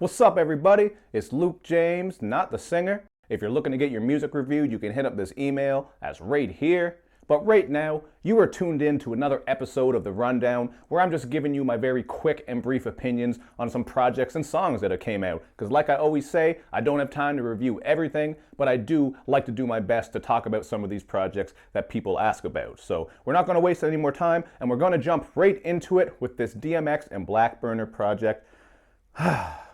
What's up, everybody? It's Luke James, not the singer. If you're looking to get your music reviewed, you can hit up this email as right here. But right now, you are tuned in to another episode of The Rundown, where I'm just giving you my very quick and brief opinions on some projects and songs that have came out. Because like I always say, I don't have time to review everything, but I do like to do my best to talk about some of these projects that people ask about. So we're not going to waste any more time, and we're going to jump right into it with this DMX and Blackburner project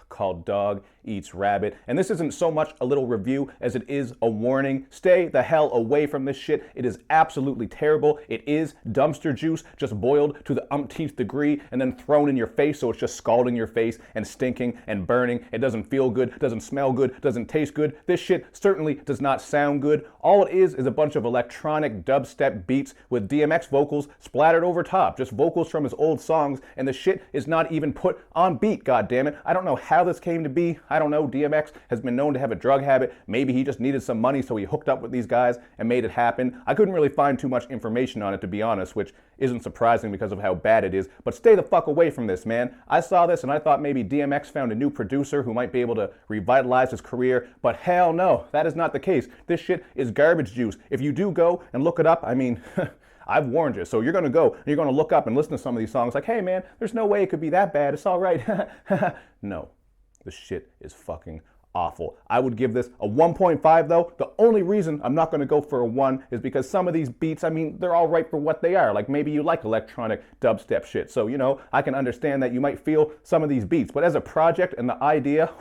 called Dog Eats Rabbit. And this isn't so much a little review as it is a warning. Stay the hell away from this shit. It is absolutely terrible. It is dumpster juice, just boiled to the umpteenth degree and then thrown in your face, so it's just scalding your face and stinking and burning. It doesn't feel good, doesn't smell good, doesn't taste good. This shit certainly does not sound good. All it is a bunch of electronic dubstep beats with DMX vocals splattered over top, just vocals from his old songs, and the shit is not even put on beat, goddammit. I don't know how this came to be. I don't know. DMX has been known to have a drug habit. Maybe he just needed some money, so he hooked up with these guys and made it happen. I couldn't really find too much information on it, to be honest, which isn't surprising because of how bad it is. But stay the fuck away from this, man. I saw this and I thought maybe DMX found a new producer who might be able to revitalize his career, but hell no, that is not the case. This shit is garbage juice. If you do go and look it up, I mean, I've warned you. So you're going to go and you're going to look up and listen to some of these songs like, hey man, there's no way it could be that bad. It's all right. No. This shit is fucking awful. I would give this a 1.5 though. The only reason I'm not going to go for a 1 is because some of these beats, I mean, they're all right for what they are. Like maybe you like electronic dubstep shit. So, you know, I can understand that you might feel some of these beats. But as a project and the idea,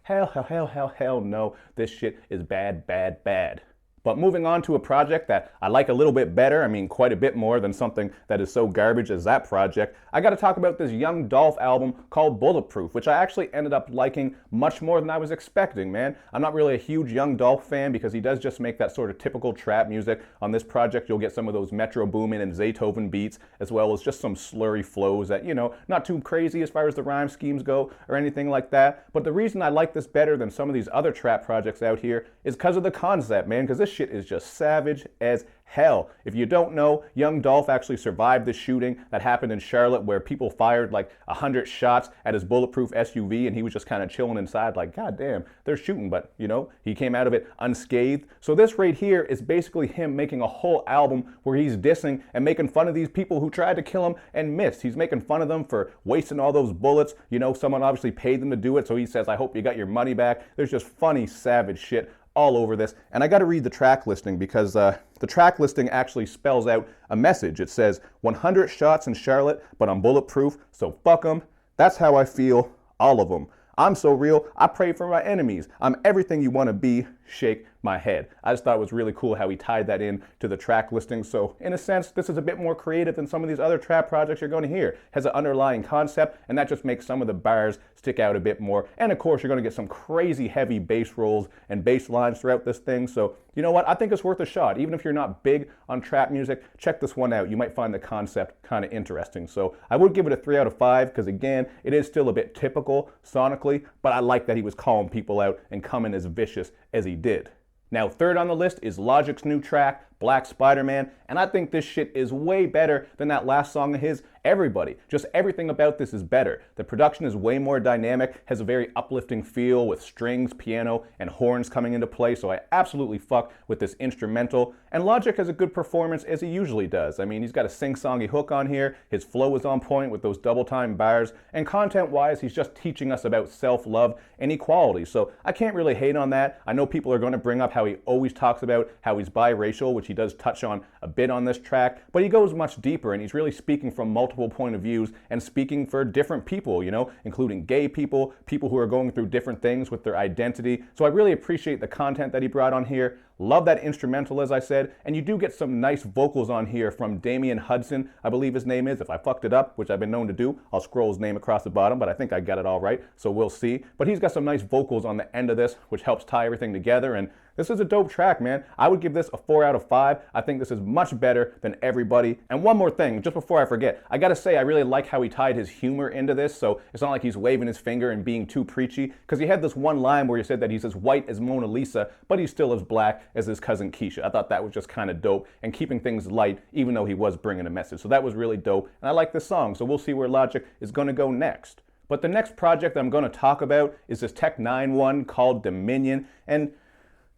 hell no. This shit is bad. But moving on to a project that I like a little bit better, I mean quite a bit more than something that is so garbage as that project, I gotta talk about this young Dolph album called Bulletproof, which I actually ended up liking much more than I was expecting, man. I'm not really a huge young Dolph fan because he does just make that sort of typical trap music. On this project, you'll get some of those Metro Boomin and Zaytoven beats, as well as just some slurry flows that, you know, not too crazy as far as the rhyme schemes go or anything like that. But the reason I like this better than some of these other trap projects out here is because of the concept, man, because this shit is just savage as hell. If you don't know, young Dolph actually survived the shooting that happened in Charlotte where people fired like 100 shots at his bulletproof SUV and he was just kind of chilling inside like, God damn, they're shooting, but you know, he came out of it unscathed. So this right here is basically him making a whole album where he's dissing and making fun of these people who tried to kill him and missed. He's making fun of them for wasting all those bullets. You know, someone obviously paid them to do it, so he says, I hope you got your money back. There's just funny, savage shit all over this. And I got to read the track listing because the track listing actually spells out a message. It says 100 shots in Charlotte, but I'm bulletproof, so fuck them. That's how I feel, all of them. I'm so real, I pray for my enemies. I'm everything you want to be, shake my head. I just thought it was really cool how he tied that in to the track listing. So in a sense, this is a bit more creative than some of these other trap projects you're going to hear. It has an underlying concept, and that just makes some of the bars stick out a bit more. And of course, you're going to get some crazy heavy bass rolls and bass lines throughout this thing. So you know what? I think it's worth a shot. Even if you're not big on trap music, check this one out. You might find the concept kind of interesting. So I would give it a 3 out of 5 because again, it is still a bit typical sonically, but I like that he was calling people out and coming as vicious as he did. Now, third on the list is Logic's new track, Black Spiderman, and I think this shit is way better than that last song of his, Everybody. Just everything about this is better. The production is way more dynamic, has a very uplifting feel with strings, piano, and horns coming into play, so I absolutely fuck with this instrumental. And Logic has a good performance as he usually does. I mean, he's got a sing-songy hook on here, his flow is on point with those double-time bars, and content-wise, he's just teaching us about self-love and equality, so I can't really hate on that. I know people are going to bring up how he always talks about how he's biracial, which he does touch on a bit on this track, but he goes much deeper and he's really speaking from multiple point of views and speaking for different people, you know, including gay people, people who are going through different things with their identity. So I really appreciate the content that he brought on here. Love that instrumental, as I said, and you do get some nice vocals on here from Damian Hudson, I believe his name is. If I fucked it up, which I've been known to do, I'll scroll his name across the bottom, but I think I got it all right, so we'll see. But he's got some nice vocals on the end of this, which helps tie everything together, and this is a dope track, man. I would give this a 4 out of 5. I think this is much better than Everybody. And one more thing, just before I forget, I gotta say I really like how he tied his humor into this, so it's not like he's waving his finger and being too preachy, because he had this one line where he said that he's as white as Mona Lisa, but he's still as black as his cousin Keisha. I thought that was just kind of dope, and keeping things light, even though he was bringing a message. So that was really dope, and I like this song, so we'll see where Logic is gonna go next. But the next project I'm going to talk about is this N9ne one called Dominion, and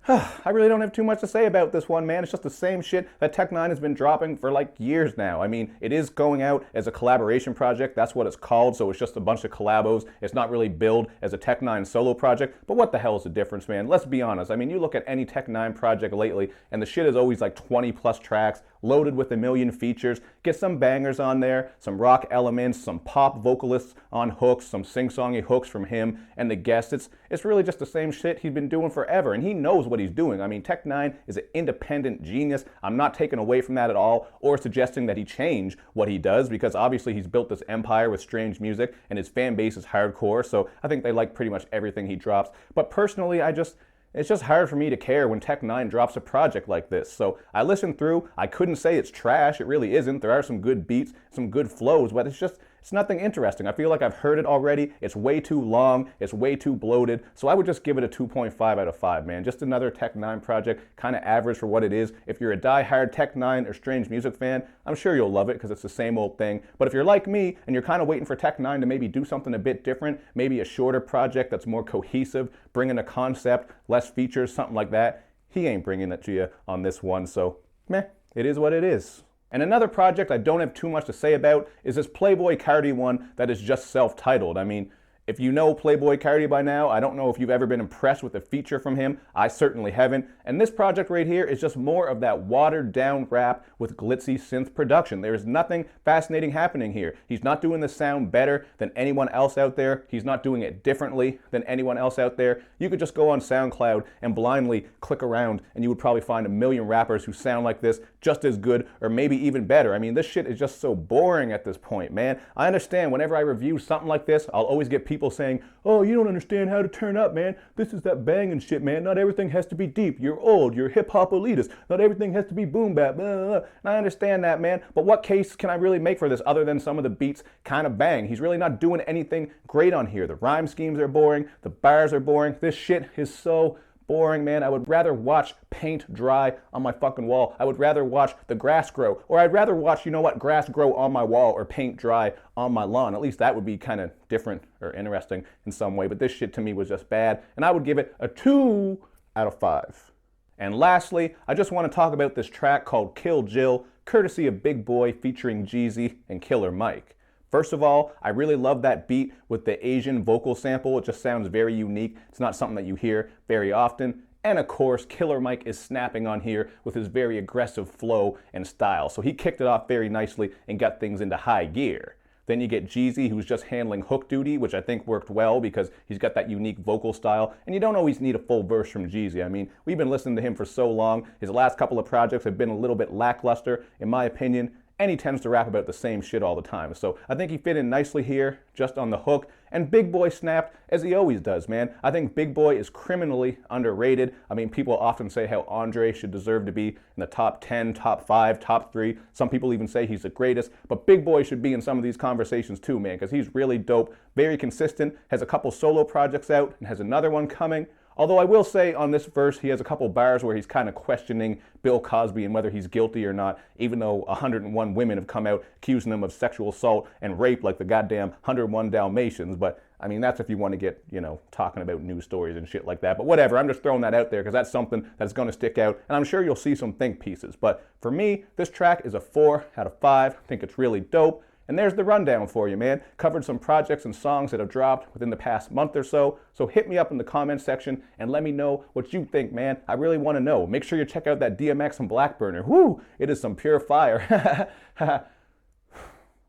I really don't have too much to say about this one, man. It's just the same shit that N9ne has been dropping for like years now. I mean, it is going out as a collaboration project. That's what it's called, so it's just a bunch of collabos. It's not really billed as a N9ne solo project, but what the hell is the difference, man? Let's be honest. I mean, you look at any N9ne project lately, and the shit is always like 20 plus tracks, loaded with a million features. Get some bangers on there, some rock elements, some pop vocalists on hooks, some sing-songy hooks from him and the guests. It's really just the same shit he's been doing forever, and he knows what he's doing. I mean, N9ne is an independent genius. I'm not taking away from that at all, or suggesting that he change what he does, because obviously he's built this empire with strange music, and his fan base is hardcore, so I think they like pretty much everything he drops. But personally, it's just hard for me to care when N9ne drops a project like this. So I listened through, I couldn't say it's trash, it really isn't. There are some good beats, some good flows, but it's nothing interesting. I feel like I've heard it already. It's way too long, it's way too bloated. So I would just give it a 2.5 out of 5, man. Just another N9ne project, kind of average for what it is. If you're a die-hard N9ne or strange music fan, I'm sure you'll love it because it's the same old thing. But if you're like me and you're kind of waiting for N9ne to maybe do something a bit different, maybe a shorter project that's more cohesive, bringing a concept, less features, something like that, he ain't bringing it to you on this one. So, meh, it is what it is. And another project I don't have too much to say about is this Playboi Carti one that is just self-titled. I mean, if you know Playboi Carti by now, I don't know if you've ever been impressed with a feature from him. I certainly haven't. And this project right here is just more of that watered down rap with glitzy synth production. There is nothing fascinating happening here. He's not doing the sound better than anyone else out there. He's not doing it differently than anyone else out there. You could just go on SoundCloud and blindly click around and you would probably find a million rappers who sound like this, just as good or maybe even better. I mean, this shit is just so boring at this point, man. I understand whenever I review something like this, I'll always get people saying, oh, you don't understand how to turn up, man. This is that banging shit, man. Not everything has to be deep. You're old. You're hip-hop elitist. Not everything has to be boom bap. Blah, blah, blah. And I understand that, man. But what case can I really make for this other than some of the beats kind of bang? He's really not doing anything great on here. The rhyme schemes are boring. The bars are boring. This shit is so boring, man. I would rather watch paint dry on my fucking wall. I would rather watch the grass grow. Or I'd rather watch, you know what, grass grow on my wall or paint dry on my lawn. At least that would be kind of different or interesting in some way. But this shit to me was just bad. And I would give it a 2 out of 5. And lastly, I just want to talk about this track called Kill Jill, courtesy of Big Boi featuring Jeezy and Killer Mike. First of all, I really love that beat with the Asian vocal sample. It just sounds very unique. It's not something that you hear very often. And of course, Killer Mike is snapping on here with his very aggressive flow and style. So he kicked it off very nicely and got things into high gear. Then you get Jeezy, who's just handling hook duty, which I think worked well because he's got that unique vocal style. And you don't always need a full verse from Jeezy. I mean, we've been listening to him for so long. His last couple of projects have been a little bit lackluster, in my opinion. And he tends to rap about the same shit all the time. So I think he fit in nicely here, just on the hook. And Big Boi snapped, as he always does, man. I think Big Boi is criminally underrated. I mean, people often say how Andre should deserve to be in the top 10, top 5, top 3. Some people even say he's the greatest. But Big Boi should be in some of these conversations too, man, because he's really dope, very consistent, has a couple solo projects out, and has another one coming. Although I will say on this verse, he has a couple bars where he's kind of questioning Bill Cosby and whether he's guilty or not, even though 101 women have come out accusing him of sexual assault and rape like the goddamn 101 Dalmatians. But I mean, that's if you want to get, you know, talking about news stories and shit like that. But whatever, I'm just throwing that out there because that's something that's going to stick out. And I'm sure you'll see some think pieces. But for me, this track is a 4 out of 5. I think it's really dope. And there's the rundown for you, man. Covered some projects and songs that have dropped within the past month or so. So hit me up in the comments section and let me know what you think, man. I really want to know. Make sure you check out that DMX and Blackburner. Whoo! It is some pure fire.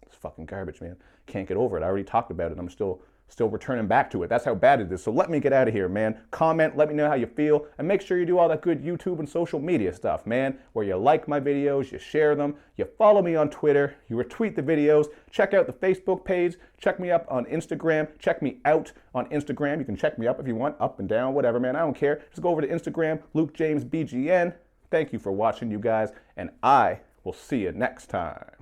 It's fucking garbage, man. Can't get over it. I already talked about it. I'm still returning back to it. That's how bad it is. So let me get out of here, man. Comment, let me know how you feel, and make sure you do all that good YouTube and social media stuff, man, where you like my videos, you share them, you follow me on Twitter, you retweet the videos, check out the Facebook page, check me up on Instagram, check me out on Instagram. You can check me up if you want, up and down, whatever, man. I don't care. Just go over to Instagram, Luke James BGN. Thank you for watching, you guys, and I will see you next time.